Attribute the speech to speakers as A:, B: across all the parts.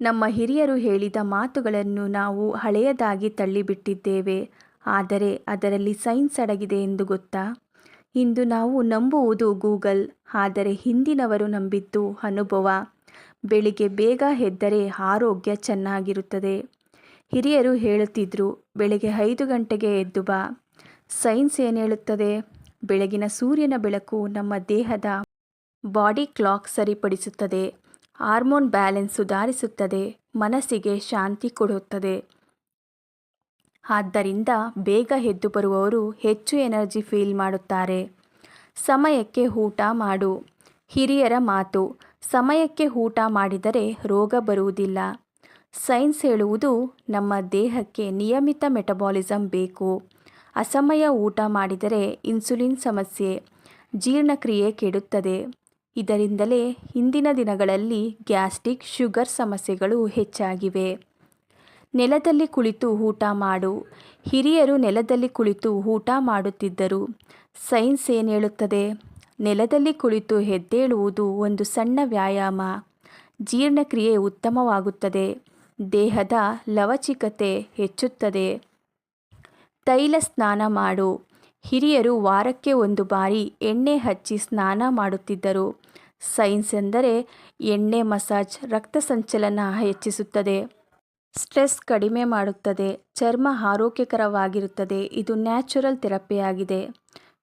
A: ನಮ್ಮ ಹಿರಿಯರು ಹೇಳಿದ ಮಾತುಗಳನ್ನು ನಾವು ಹಳೆಯದಾಗಿ ತಳ್ಳಿಬಿಟ್ಟಿದ್ದೇವೆ. ಆದರೆ ಅದರಲ್ಲಿ ಸೈನ್ಸ್ ಅಡಗಿದೆ ಎಂದು ಗೊತ್ತಾ? ಇಂದು ನಾವು ನಂಬುವುದು ಗೂಗಲ್, ಆದರೆ ಹಿಂದಿನವರು ನಂಬಿದ್ದು ಅನುಭವ. ಬೆಳಿಗ್ಗೆ ಬೇಗ ಎದ್ದರೆ ಆರೋಗ್ಯ ಚೆನ್ನಾಗಿರುತ್ತದೆ. ಹಿರಿಯರು ಹೇಳುತ್ತಿದ್ರು, ಬೆಳಿಗ್ಗೆ 5 ಗಂಟೆಗೆ ಎದ್ದು ಬಾ. ಸೈನ್ಸ್ ಏನು ಹೇಳುತ್ತದೆ? ಬೆಳಗಿನ ಸೂರ್ಯನ ಬೆಳಕು ನಮ್ಮ ದೇಹದ ಬಾಡಿ ಕ್ಲಾಕ್ ಸರಿಪಡಿಸುತ್ತದೆ, ಹಾರ್ಮೋನ್ ಬ್ಯಾಲೆನ್ಸ್ ಸುಧಾರಿಸುತ್ತದೆ, ಮನಸ್ಸಿಗೆ ಶಾಂತಿ ಕೊಡುತ್ತದೆ. ಆದ್ದರಿಂದ ಬೇಗ ಎದ್ದು ಬರುವವರು ಹೆಚ್ಚು ಎನರ್ಜಿ ಫೀಲ್ ಮಾಡುತ್ತಾರೆ. ಸಮಯಕ್ಕೆ ಊಟ ಮಾಡು. ಹಿರಿಯರ ಮಾತು, ಸಮಯಕ್ಕೆ ಊಟ ಮಾಡಿದರೆ ರೋಗ ಬರುವುದಿಲ್ಲ. ಸೈನ್ಸ್ ಹೇಳುವುದು ನಮ್ಮ ದೇಹಕ್ಕೆ ನಿಯಮಿತ ಮೆಟಬಾಲಿಸಮ್ ಬೇಕು. ಅಸಮಯ ಊಟ ಮಾಡಿದರೆ ಇನ್ಸುಲಿನ್ ಸಮಸ್ಯೆ, ಜೀರ್ಣಕ್ರಿಯೆ ಕೆಡುತ್ತದೆ. ಇದರಿಂದಲೇ ಇಂದಿನ ದಿನಗಳಲ್ಲಿ ಗ್ಯಾಸ್ಟ್ರಿಕ್, ಶುಗರ್ ಸಮಸ್ಯೆಗಳು ಹೆಚ್ಚಾಗಿವೆ. ನೆಲದಲ್ಲಿ ಕುಳಿತು ಊಟ ಮಾಡು. ಹಿರಿಯರು ನೆಲದಲ್ಲಿ ಕುಳಿತು ಊಟ ಮಾಡುತ್ತಿದ್ದರು. ಸೈನ್ಸ್ ಏನು ಹೇಳುತ್ತದೆ? ನೆಲದಲ್ಲಿ ಕುಳಿತು ಎದ್ದೇಳುವುದು ಒಂದು ಸಣ್ಣ ವ್ಯಾಯಾಮ. ಜೀರ್ಣಕ್ರಿಯೆ ಉತ್ತಮವಾಗುತ್ತದೆ, ದೇಹದ ಲವಚಿಕತೆ ಹೆಚ್ಚುತ್ತದೆ. ತೈಲ ಸ್ನಾನ ಮಾಡು. ಹಿರಿಯರು ವಾರಕ್ಕೆ 1 ಬಾರಿ ಎಣ್ಣೆ ಹಚ್ಚಿ ಸ್ನಾನ ಮಾಡುತ್ತಿದ್ದರು. ಸೈನ್ಸ್ ಎಂದರೆ ಎಣ್ಣೆ ಮಸಾಜ್ ರಕ್ತ ಸಂಚಲನ ಹೆಚ್ಚಿಸುತ್ತದೆ, ಸ್ಟ್ರೆಸ್ ಕಡಿಮೆ ಮಾಡುತ್ತದೆ, ಚರ್ಮ ಆರೋಗ್ಯಕರವಾಗಿರುತ್ತದೆ. ಇದು ನ್ಯಾಚುರಲ್ ಥೆರಪಿಯಾಗಿದೆ.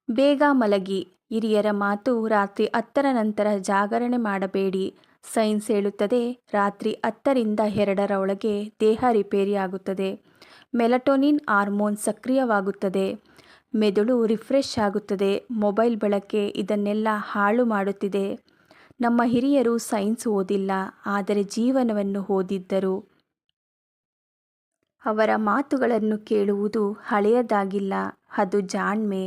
A: ಬೇಗ ಮಲಗಿ. ಹಿರಿಯರ ಮಾತು, ರಾತ್ರಿ 10ರ ನಂತರ ಜಾಗರಣೆ ಮಾಡಬೇಡಿ. ಸೈನ್ಸ್ ಹೇಳುತ್ತದೆ, ರಾತ್ರಿ 10ರಿಂದ 2ರ ಒಳಗೆ ದೇಹ ರಿಪೇರಿಯಾಗುತ್ತದೆ. ಮೆಲಟೋನಿನ್ ಹಾರ್ಮೋನ್ ಸಕ್ರಿಯವಾಗುತ್ತದೆ, ಮೆದುಳು ರಿಫ್ರೆಶ್ ಆಗುತ್ತದೆ. ಮೊಬೈಲ್ ಬಳಕೆ ಇದನ್ನೆಲ್ಲ ಹಾಳು ಮಾಡುತ್ತಿದೆ. ನಮ್ಮ ಹಿರಿಯರು ಸೈನ್ಸ್ ಓದಿಲ್ಲ, ಆದರೆ ಜೀವನವನ್ನು ಓದಿದ್ದರು. ಅವರ ಮಾತುಗಳನ್ನು ಕೇಳುವುದು ಹಳೆಯದಾಗಿಲ್ಲ, ಅದು ಜಾಣ್ಮೆ.